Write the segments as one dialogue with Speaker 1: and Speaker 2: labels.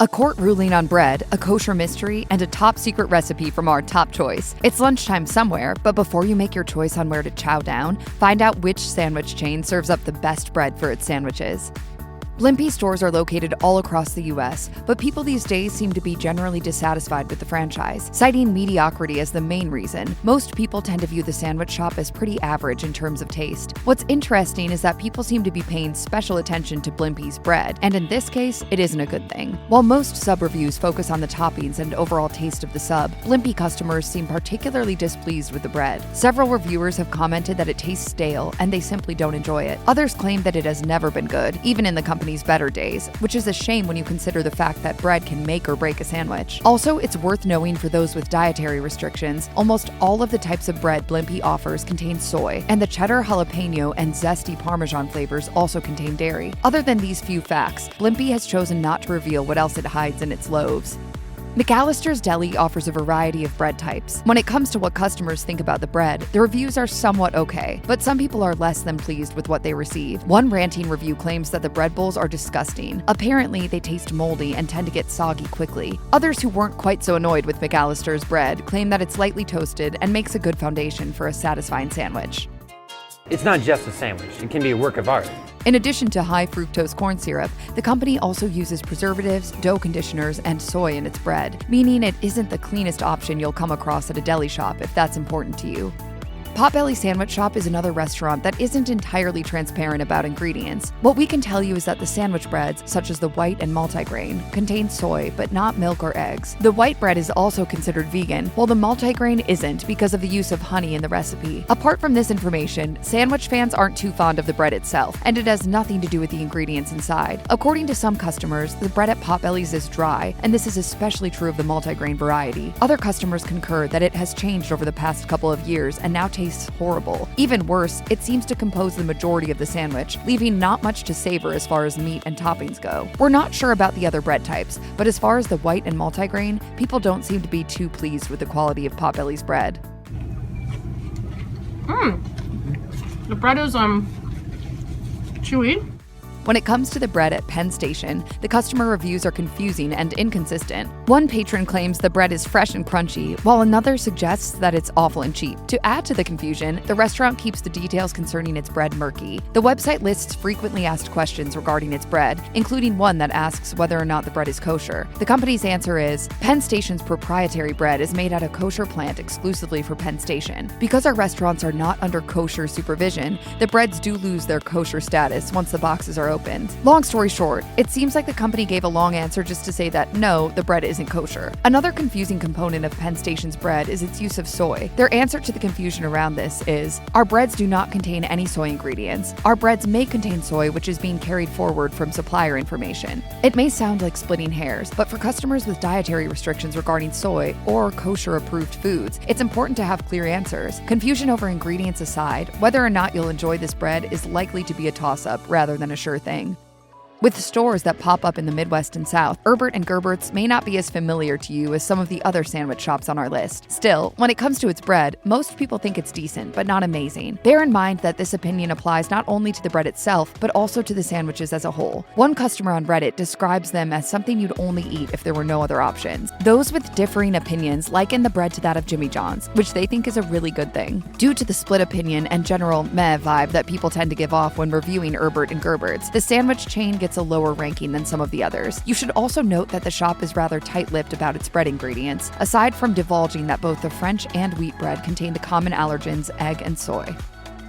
Speaker 1: A court ruling on bread, a kosher mystery, and a top-secret recipe from our top choice. It's lunchtime somewhere, but before you make your choice on where to chow down, find out which sandwich chain serves up the best bread for its sandwiches. Blimpie stores are located all across the U.S., but people these days seem to be generally dissatisfied with the franchise, citing mediocrity as the main reason. Most people tend to view the sandwich shop as pretty average in terms of taste. What's interesting is that people seem to be paying special attention to Blimpie's bread, and in this case, it isn't a good thing. While most sub reviews focus on the toppings and overall taste of the sub, Blimpie customers seem particularly displeased with the bread. Several reviewers have commented that it tastes stale and they simply don't enjoy it. Others claim that it has never been good, even in the company's better days, which is a shame when you consider the fact that bread can make or break a sandwich. Also, it's worth knowing for those with dietary restrictions, almost all of the types of bread Blimpie offers contain soy, and the cheddar, jalapeno, and zesty Parmesan flavors also contain dairy. Other than these few facts, Blimpie has chosen not to reveal what else it hides in its loaves. McAlister's Deli offers a variety of bread types. When it comes to what customers think about the bread, the reviews are somewhat okay, but some people are less than pleased with what they receive. One ranting review claims that the bread bowls are disgusting. Apparently, they taste moldy and tend to get soggy quickly. Others who weren't quite so annoyed with McAlister's bread claim that it's lightly toasted and makes a good foundation for a satisfying sandwich.
Speaker 2: It's not just a sandwich, it can be a work of art.
Speaker 1: In addition to high fructose corn syrup, the company also uses preservatives, dough conditioners, and soy in its bread, meaning it isn't the cleanest option you'll come across at a deli shop if that's important to you. Potbelly Sandwich Shop is another restaurant that isn't entirely transparent about ingredients. What we can tell you is that the sandwich breads, such as the white and multigrain, contain soy, but not milk or eggs. The white bread is also considered vegan, while the multigrain isn't because of the use of honey in the recipe. Apart from this information, sandwich fans aren't too fond of the bread itself, and it has nothing to do with the ingredients inside. According to some customers, the bread at Potbelly's is dry, and this is especially true of the multigrain variety. Other customers concur that it has changed over the past couple of years and now tastes horrible. Even worse, it seems to compose the majority of the sandwich, leaving not much to savor as far as meat and toppings go. We're not sure about the other bread types, but as far as the white and multigrain, people don't seem to be too pleased with the quality of Potbelly's bread.
Speaker 3: The bread is chewy.
Speaker 1: When it comes to the bread at Penn Station, the customer reviews are confusing and inconsistent. One patron claims the bread is fresh and crunchy, while another suggests that it's awful and cheap. To add to the confusion, the restaurant keeps the details concerning its bread murky. The website lists frequently asked questions regarding its bread, including one that asks whether or not the bread is kosher. The company's answer is, Penn Station's proprietary bread is made at a kosher plant exclusively for Penn Station. Because our restaurants are not under kosher supervision, the breads do lose their kosher status once the boxes are opened. Long story short, it seems like the company gave a long answer just to say that no, the bread isn't kosher. Another confusing component of Penn Station's bread is its use of soy. Their answer to the confusion around this is, our breads do not contain any soy ingredients. Our breads may contain soy, which is being carried forward from supplier information. It may sound like splitting hairs, but for customers with dietary restrictions regarding soy or kosher-approved foods, it's important to have clear answers. Confusion over ingredients aside, whether or not you'll enjoy this bread is likely to be a toss-up rather than a sure thing. With stores that pop up in the Midwest and South, Erbert and Gerbert's may not be as familiar to you as some of the other sandwich shops on our list. Still, when it comes to its bread, most people think it's decent, but not amazing. Bear in mind that this opinion applies not only to the bread itself, but also to the sandwiches as a whole. One customer on Reddit describes them as something you'd only eat if there were no other options. Those with differing opinions liken the bread to that of Jimmy John's, which they think is a really good thing. Due to the split opinion and general meh vibe that people tend to give off when reviewing Erbert and Gerbert's, the sandwich chain gets a lower ranking than some of the others. You should also note that the shop is rather tight-lipped about its bread ingredients, aside from divulging that both the French and wheat bread contain the common allergens egg and soy.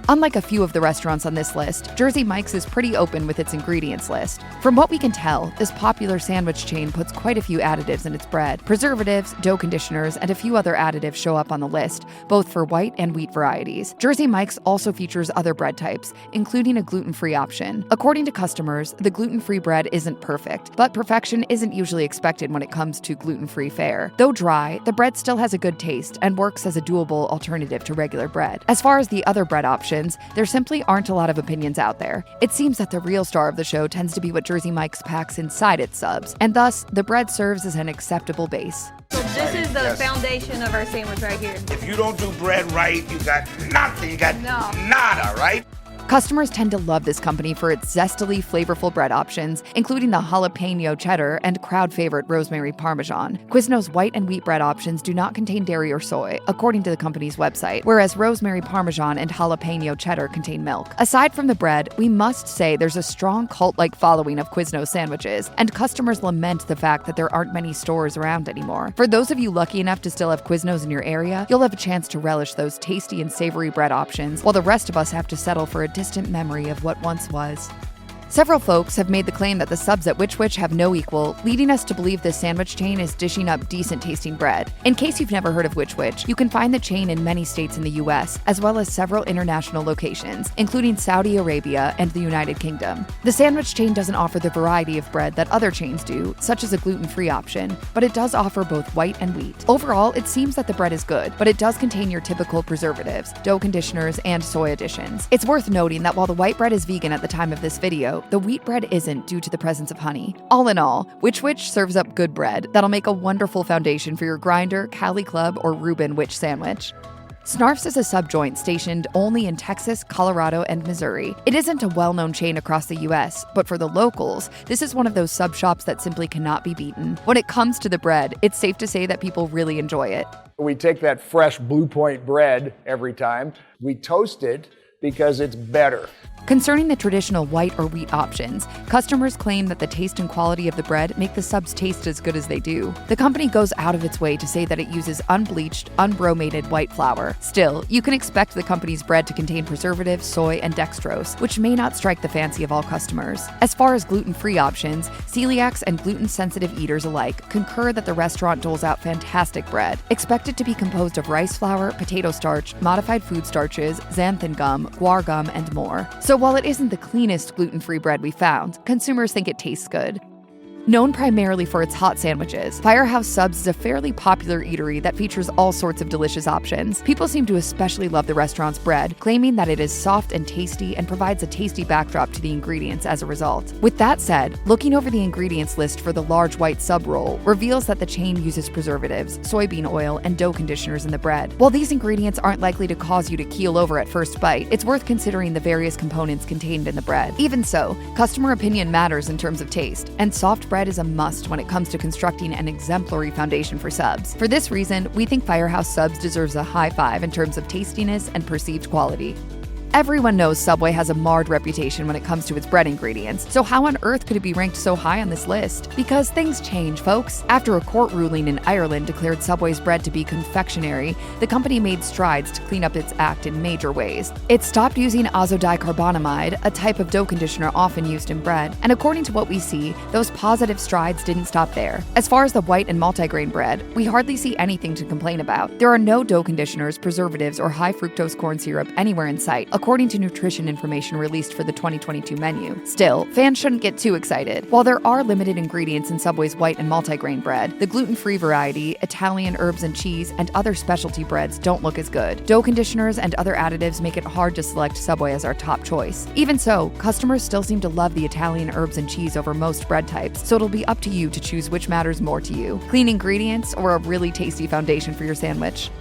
Speaker 1: Unlike a few of the restaurants on this list, Jersey Mike's is pretty open with its ingredients list. From what we can tell, this popular sandwich chain puts quite a few additives in its bread. Preservatives, dough conditioners, and a few other additives show up on the list, both for white and wheat varieties. Jersey Mike's also features other bread types, including a gluten-free option. According to customers, the gluten-free bread isn't perfect, but perfection isn't usually expected when it comes to gluten-free fare. Though dry, the bread still has a good taste and works as a doable alternative to regular bread. As far as the other bread options, there simply aren't a lot of opinions out there. It seems that the real star of the show tends to be what Jersey Mike's packs inside its subs, and thus, the bread serves as an acceptable base.
Speaker 4: So this is the foundation of our sandwich right here.
Speaker 5: If you don't do bread right, you got nothing. You got
Speaker 4: No.
Speaker 5: nada, right?
Speaker 1: Customers tend to love this company for its zestily flavorful bread options, including the jalapeno cheddar and crowd favorite rosemary parmesan. Quiznos white and wheat bread options do not contain dairy or soy, according to the company's website, whereas rosemary parmesan and jalapeno cheddar contain milk. Aside from the bread, we must say there's a strong cult-like following of Quiznos sandwiches, and customers lament the fact that there aren't many stores around anymore. For those of you lucky enough to still have Quiznos in your area, you'll have a chance to relish those tasty and savory bread options, while the rest of us have to settle for a distant memory of what once was. Several folks have made the claim that the subs at Wich have no equal, leading us to believe this sandwich chain is dishing up decent-tasting bread. In case you've never heard of Wich, you can find the chain in many states in the US, as well as several international locations, including Saudi Arabia and the United Kingdom. The sandwich chain doesn't offer the variety of bread that other chains do, such as a gluten-free option, but it does offer both white and wheat. Overall, it seems that the bread is good, but it does contain your typical preservatives, dough conditioners, and soy additions. It's worth noting that while the white bread is vegan at the time of this video, the wheat bread isn't due to the presence of honey. All in all, Wich serves up good bread that'll make a wonderful foundation for your Grinder, Cali Club, or Reuben Wich sandwich. Snarf's is a subjoint stationed only in Texas, Colorado, and Missouri. It isn't a well-known chain across the US, but for the locals, this is one of those sub shops that simply cannot be beaten. When it comes to the bread, it's safe to say that people really enjoy it.
Speaker 5: We take that fresh Blue Point bread every time. We toast it because it's better.
Speaker 1: Concerning the traditional white or wheat options, customers claim that the taste and quality of the bread make the subs taste as good as they do. The company goes out of its way to say that it uses unbleached, unbromated white flour. Still, you can expect the company's bread to contain preservatives, soy, and dextrose, which may not strike the fancy of all customers. As far as gluten-free options, celiacs and gluten-sensitive eaters alike concur that the restaurant doles out fantastic bread, expected to be composed of rice flour, potato starch, modified food starches, xanthan gum, guar gum, and more. So while it isn't the cleanest gluten-free bread we found, consumers think it tastes good. Known primarily for its hot sandwiches, Firehouse Subs is a fairly popular eatery that features all sorts of delicious options. People seem to especially love the restaurant's bread, claiming that it is soft and tasty and provides a tasty backdrop to the ingredients as a result. With that said, looking over the ingredients list for the large white sub roll reveals that the chain uses preservatives, soybean oil, and dough conditioners in the bread. While these ingredients aren't likely to cause you to keel over at first bite, it's worth considering the various components contained in the bread. Even so, customer opinion matters in terms of taste, and soft bread is a must when it comes to constructing an exemplary foundation for subs. For this reason, we think Firehouse Subs deserves a high five in terms of tastiness and perceived quality. Everyone knows Subway has a marred reputation when it comes to its bread ingredients, so how on earth could it be ranked so high on this list? Because things change, folks. After a court ruling in Ireland declared Subway's bread to be confectionery, the company made strides to clean up its act in major ways. It stopped using azodicarbonamide, a type of dough conditioner often used in bread, and according to what we see, those positive strides didn't stop there. As far as the white and multigrain bread, we hardly see anything to complain about. There are no dough conditioners, preservatives, or high fructose corn syrup anywhere in sight, according to nutrition information released for the 2022 menu. Still, fans shouldn't get too excited. While there are limited ingredients in Subway's white and multigrain bread, the gluten-free variety, Italian herbs and cheese, and other specialty breads don't look as good. Dough conditioners and other additives make it hard to select Subway as our top choice. Even so, customers still seem to love the Italian herbs and cheese over most bread types, so it'll be up to you to choose which matters more to you: clean ingredients or a really tasty foundation for your sandwich.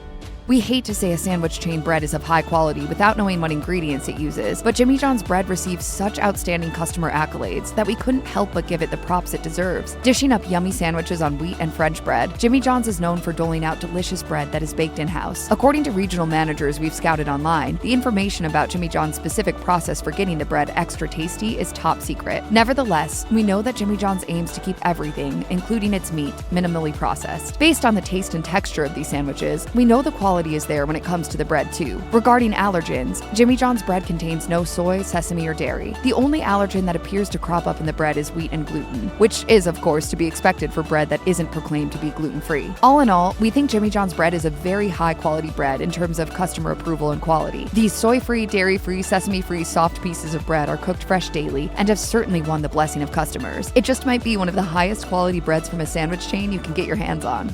Speaker 1: We hate to say a sandwich chain bread is of high quality without knowing what ingredients it uses, but Jimmy John's bread receives such outstanding customer accolades that we couldn't help but give it the props it deserves. Dishing up yummy sandwiches on wheat and French bread, Jimmy John's is known for doling out delicious bread that is baked in-house. According to regional managers we've scouted online, the information about Jimmy John's specific process for getting the bread extra tasty is top secret. Nevertheless, we know that Jimmy John's aims to keep everything, including its meat, minimally processed. Based on the taste and texture of these sandwiches, we know the quality is there when it comes to the bread too. Regarding allergens, Jimmy John's bread contains no soy, sesame, or dairy. The only allergen that appears to crop up in the bread is wheat and gluten, which is of course to be expected for bread that isn't proclaimed to be gluten-free. All in all, we think Jimmy John's bread is a very high quality bread in terms of customer approval and quality. These soy-free, dairy-free, sesame-free soft pieces of bread are cooked fresh daily and have certainly won the blessing of customers. It just might be one of the highest quality breads from a sandwich chain you can get your hands on.